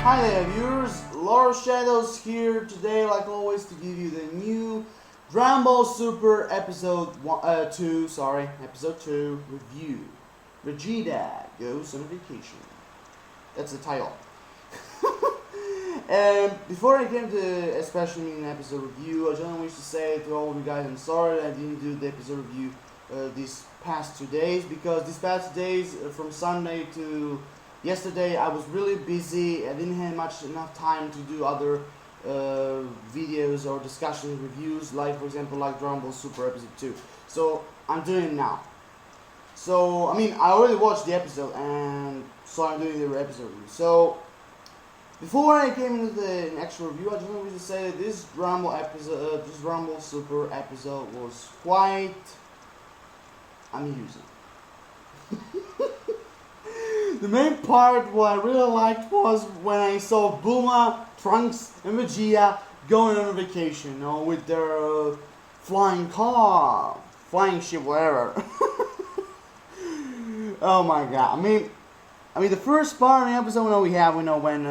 Hi there viewers, Lord Shadows here today like always to give you the new Dragon Ball Super episode 2 review. Vegeta goes on vacation. That's the title. And before I get into especially an episode review, I just wish to say to all of you guys I'm sorry I didn't do the episode review these past 2 days, because these past 2 days from Sunday to yesterday I was really busy. I didn't have enough time to do other videos or discussion reviews, like for example like Dragon Ball Super episode 2. So I'm doing it now. So I mean I already watched the episode, and so I'm doing the episode review. So before I came into the actual review, I just wanted to say that this Dragon Ball Super episode was quite amusing. The main part what I really liked was when I saw Bulma, Trunks, and Vegeta going on a vacation, you know, with their flying car, flying ship, whatever. Oh my god! I mean, the first part of the episode, we know when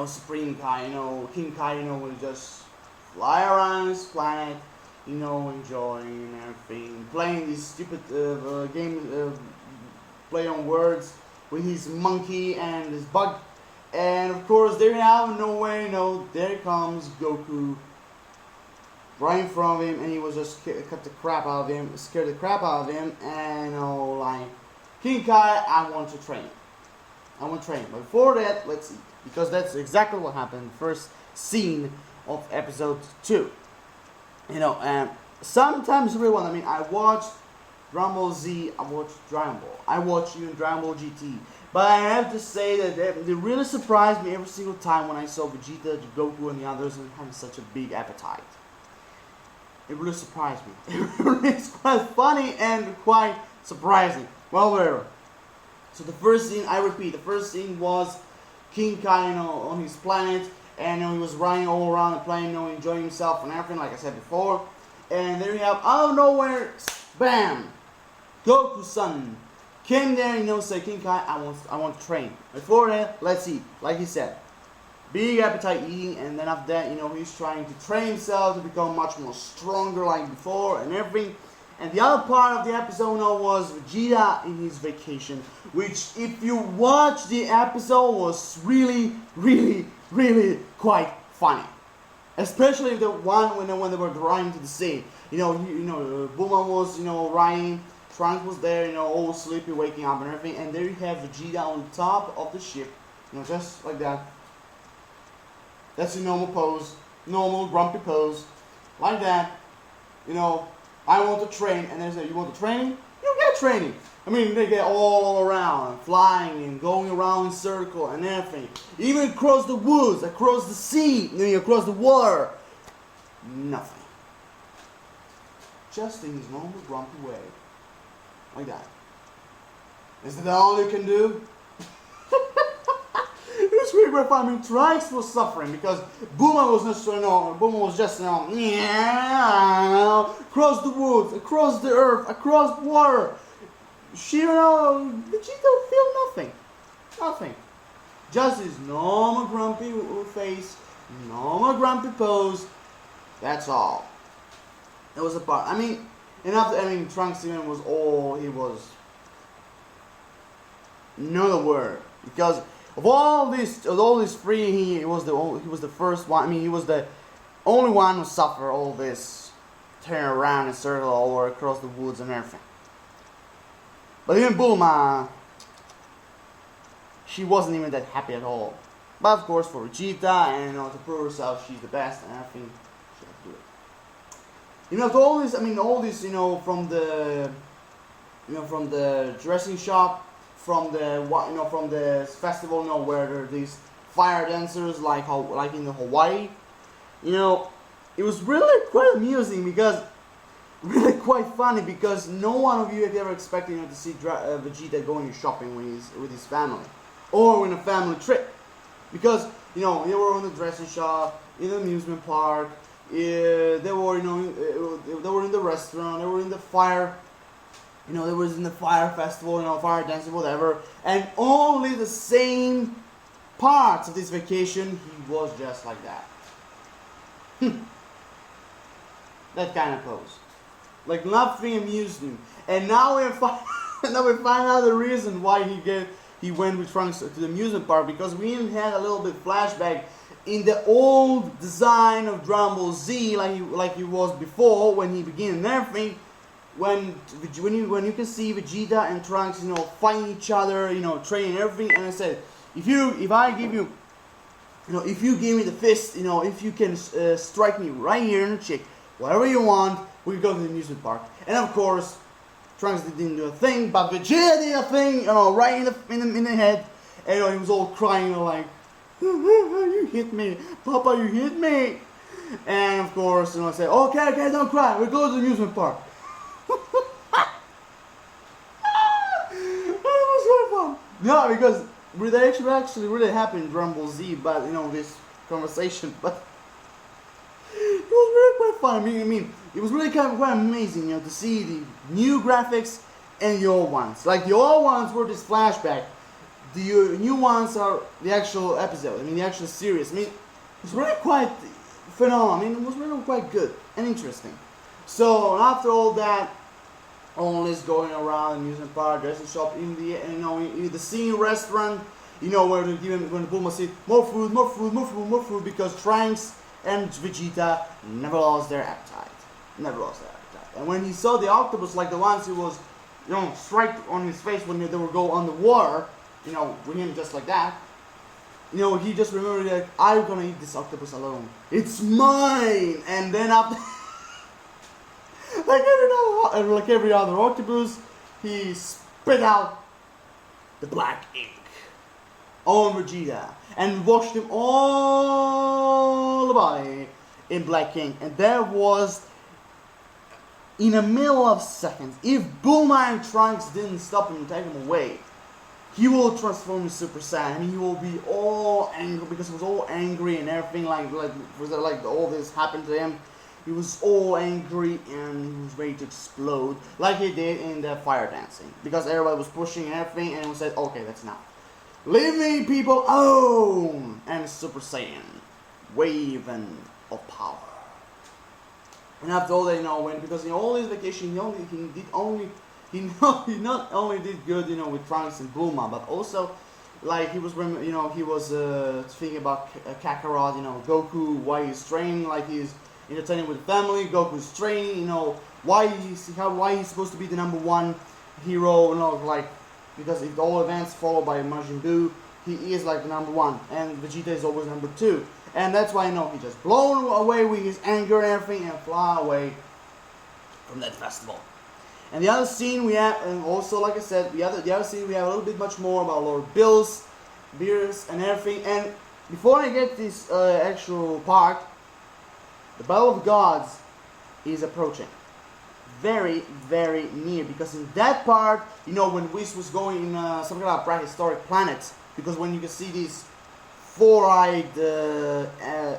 Supreme Kai, King Kai, will just fly around his planet, enjoying everything, playing this stupid game. Play on words with his monkey and his bug, and of course there out of nowhere, there comes Goku right in front of him, and he was just scared the crap out of him, and like, King Kai, I want to train. But before that, let's eat, because that's exactly what happened. First scene of episode 2. And sometimes everyone, I watched Dragon Ball Z, I watched Dragon Ball. I watched even Dragon Ball GT. But I have to say that they really surprised me every single time when I saw Vegeta, Goku, and the others having such a big appetite. It really surprised me. It's quite funny and quite surprising. Well, whatever. So the first scene, I repeat, the first scene was King Kai, on his planet, and he was running all around the planet, enjoying himself and everything, like I said before. And there you have, out of nowhere, bam! Goku-san came there, say, King Kai, I want to train. Before that, let's eat. Like he said, big appetite eating, and then after that, he's trying to train himself to become much more stronger like before and everything. And the other part of the episode was Vegeta in his vacation, which, if you watch the episode, was really, really, really quite funny. Especially the one when they were riding to the sea. Bulma was, riding. Trunks was there, all sleepy, waking up and everything, and there you have Vegeta on top of the ship, just like that. That's a normal pose, normal grumpy pose, like that. I want to train, and they say, you want to train? You get training. They get all around, flying and going around in circle and everything, even across the woods, across the sea, across the water. Nothing. Just in his normal grumpy way. Like that. Is that all you can do? It was really great fun. Trunks was suffering because Bulma was just, across the woods, across the earth, across water. Vegeta feel nothing. Nothing. Just his normal grumpy face, normal grumpy pose. That's all. It was a part. Trunks even was he was not a word, because of all these three, he was the first one. He was the only one who suffered all this, turn around and circle all over across the woods and everything. But even Bulma, she wasn't even that happy at all. But of course, for Vegeta and to prove herself, she's the best, and I think she had to do it. All this, from the dressing shop, from the festival, where there are these fire dancers, like in the Hawaii, it was really quite amusing, because really quite funny, because no one of you had ever expected to see Vegeta going shopping with his family, or in a family trip, because they were in the dressing shop, in the amusement park. They were, they were in the restaurant, they were in the fire, they was in the fire festival, fire dancing, whatever, and only the same parts of this vacation, he was just like that. That kind of pose. Like nothing amused him. And now we find out the reason why he went with Trunks to the amusement park, because we even had a little bit flashback in the old design of Dragon Ball Z, like he was before when he began and everything. When you can see Vegeta and Trunks, fighting each other, training everything, and I said, if you give me the fist, if you can strike me right here in the cheek, whatever you want, we go to the amusement park. And of course, Trunks didn't do a thing, but Vegeta did a thing, right in the head, and he was all crying, like, you hit me, Papa, you hit me. And of course, I said, okay, don't cry, we go to the amusement park. It was so fun. No, because that actually really happened in Dragon Ball Z, but this conversation, but it was really quite fun. I mean, it was really quite amazing, to see the new graphics and the old ones. Like the old ones were this flashback. The new ones are the actual episode. I mean, the actual series. I mean, it was really quite phenomenal. I mean, it was really quite good and interesting. So after all that, all this going around amusement park, dressing shop, in the scene restaurant, where when Bulma said more food, because Trunks and Vegeta never lost their appetite. And when he saw the octopus, like the ones who was, strike on his face when they would go underwater, with him just like that, he just remembered that I'm gonna eat this octopus alone. It's mine. And then after, like every other octopus, he spit out the black ink on Vegeta and washed him all the body in black ink. And there was, in a middle of seconds, if Bulma and Trunks didn't stop him and take him away, he will transform into Super Saiyan. I mean, he will be all angry, because he was all angry and everything, like all this happened to him. He was all angry and he was ready to explode, like he did in the fire dancing, because everybody was pushing and everything, and he said, okay, that's enough. Leave me, people, alone! And Super Saiyan, waving of power. And after all, because in all his vacation, he not only did good, with Trunks and Bulma, but also, like, he was thinking about Kakarot, Goku, why he's training, like he's entertaining with the family. Goku's training, why he's supposed to be the #1 hero, like, because if all events followed by Majin Buu, he is like the #1, and Vegeta is always #2, and that's why he just blown away with his anger and everything and fly away from that festival. And the other scene we have, and also like I said, the other scene we have a little bit much more about Lord Beerus and everything. And before I get this actual part, the Battle of Gods is approaching. Very, very near, because in that part, when Whis was going in some kind of prehistoric planet, because when you can see these four-eyed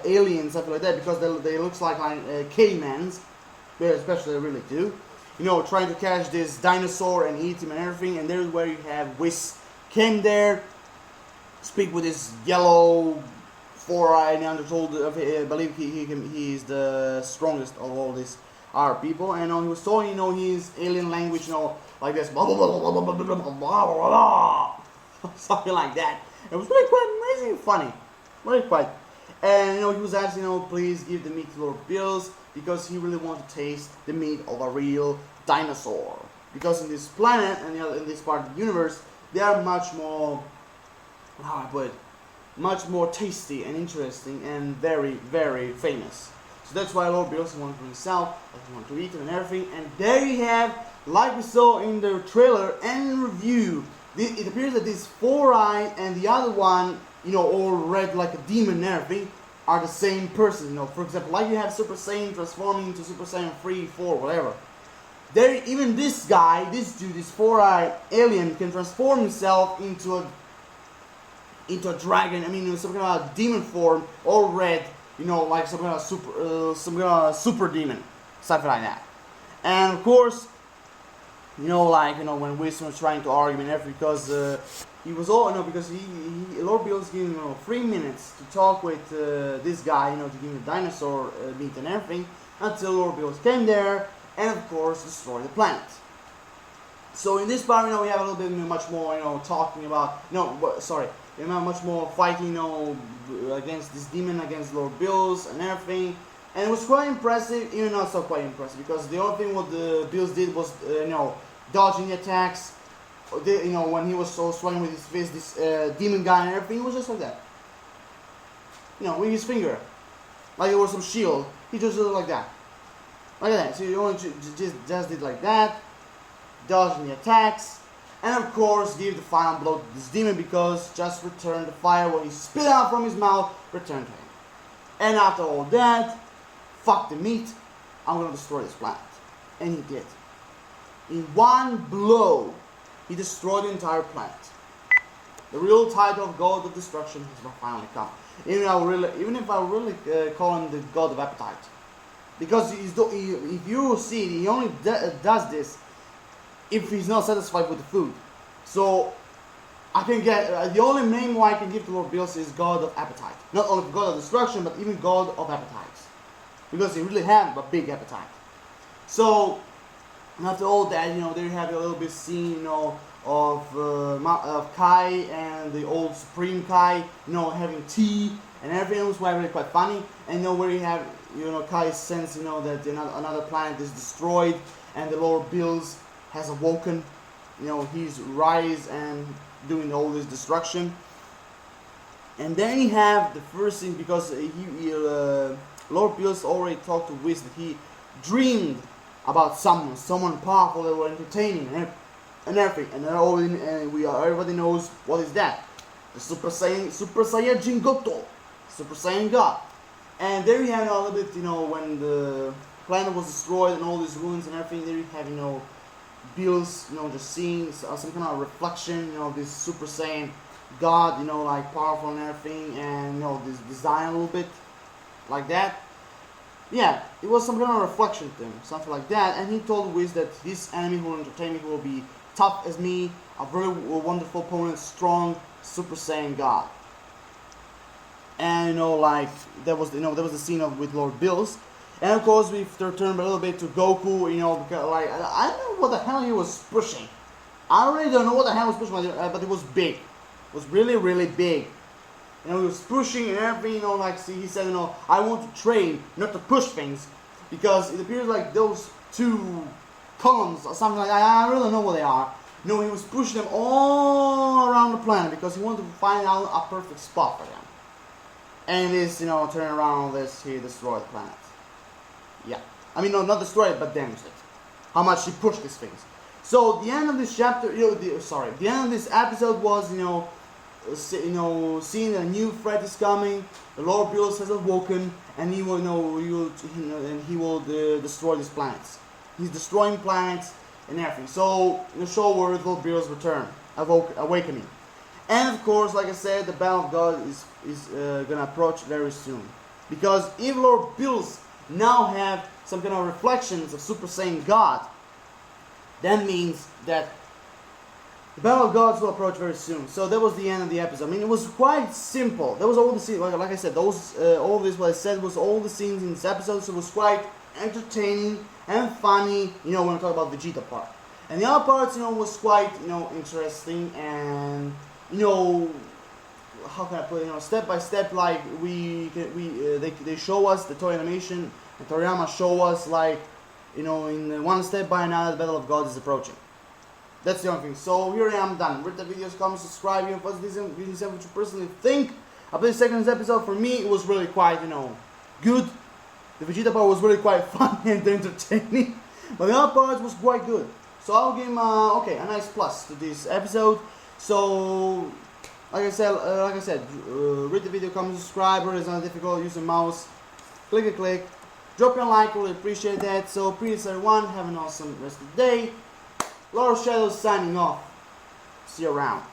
aliens, something like that, because they looks like cavemans, especially they really do, trying to catch this dinosaur and eat him and everything, and there's where you have Whis came there, speak with this yellow four-eyed Neanderthal. I believe he is the strongest of all these our people, and he was talking, his alien language, like this, blah, blah, blah, blah, blah, blah, blah, blah, blah, blah, something like that. It was really quite amazing and funny, really quite. And he was asking, please give the meat to Lord Beerus, because he really wants to taste the meat of a real dinosaur. Because in this planet and in this part of the universe, they are much more, how I put it, much more tasty and interesting and very, very famous. So that's why Lord Beerus wanted for himself, he wanted to eat it and everything. And there you have, like we saw in the trailer and review, it appears that this four-eyed and the other one, all red like a demon and everything, are the same person. For example, like you have Super Saiyan transforming into Super Saiyan 3, 4, whatever. There, even this guy, this dude, this four-eyed alien can transform himself into a dragon. I mean, some kind of demon form, all red. Like some kind of super demon, something like that. And of course, when Winston was trying to argue and everything, because he was all, because Lord Beerus gave him 3 minutes to talk with this guy, to give him the dinosaur meat and everything, until Lord Beerus came there and of course destroyed the planet. So in this part, we have a little bit much more, talking about, we have much more fighting, against this demon, against Lord Beerus and everything. And it was quite impressive, even not so quite impressive, because the only thing what the Beerus did was, dodging the attacks. When he was so swinging with his fist, this demon guy and everything, it was just like that. With his finger, like it was some shield. He just did it like that, So you only just did like that, dodging the attacks, and of course give the final blow to this demon, because just returned the fire what he spit out from his mouth returned to him. And after all that, fuck the meat, I'm gonna destroy this planet. And he did. In one blow, he destroyed the entire planet. The real title of God of Destruction has finally come. Even if I really call him the God of Appetite. Because if you see, he only does this if he's not satisfied with the food. So, I can get, the only name I can give to Lord Beerus is God of Appetite. Not only God of Destruction, but even God of Appetite. Because he really had a big appetite. So, after all that, there you have a little bit scene, of Kai and the old Supreme Kai, having tea and everything. It was really quite funny. And where you have, Kai's sense, that another planet is destroyed and the Lord Beerus has awoken. He's rise and doing all this destruction. And then you have the first thing, because Lord Beerus already talked to Whis that he dreamed about someone powerful that were entertaining and everything. And everybody knows what is that. The Super Saiyan God. Super Saiyan God. And there you have a little bit, when the planet was destroyed and all these ruins and everything, there you have, Beerus, just seeing some kind of reflection, this Super Saiyan God, like powerful and everything, and this design a little bit like that. Yeah, it was some kind of reflection thing, something like that. And he told Whis that this enemy who will entertain me, who will be tough as me, a very wonderful opponent, strong Super Saiyan God. And that was the scene with Lord Beerus. And of course, we turn a little bit to Goku, because I don't know what the hell he was pushing. I really don't know what the hell he was pushing, but it was big. It was really, really big. He was pushing and everything, he said, I want to train, not to push things, because it appears like those two columns or something like that, I really don't know what they are. He was pushing them all around the planet, because he wanted to find out a perfect spot for them. And this, turning around all this, he destroyed the planet. Yeah. I mean, no, not destroyed it, but damaged it. How much he pushed these things. So, the end of this chapter, the end of this episode was, seeing a new threat is coming, the Lord Beerus has awoken, and he will, he will destroy these planets. He's destroying planets and everything. So, the show where Lord Beerus return, awakening. And of course, like I said, the Battle of God is gonna approach very soon. Because if Lord Beerus now have some kind of reflections of Super Saiyan God, that means that the Battle of Gods will approach very soon. So that was the end of the episode. I mean, it was quite simple. That was all the scenes, like I said, all this what I said was all the scenes in this episode, so it was quite entertaining and funny, when I talk about Vegeta part. And the other parts, was quite, interesting and, how can I put it, step by step, like they show us the toy animation, and Toriyama show us like, in one step by another, the Battle of God is approaching. That's the only thing. So here I am done. Rate the videos, comment, subscribe, what you personally think of this second episode. For me, it was really quite, good. The Vegeta part was really quite fun and entertaining, but the other parts was quite good. So I'll give him a nice plus to this episode. So like I said, rate the video, comment, subscribe. It's not difficult. Use the mouse. Click. Drop your like. Really appreciate that. So peace everyone. Have an awesome rest of the day. Lord of Shadows signing off. See you around.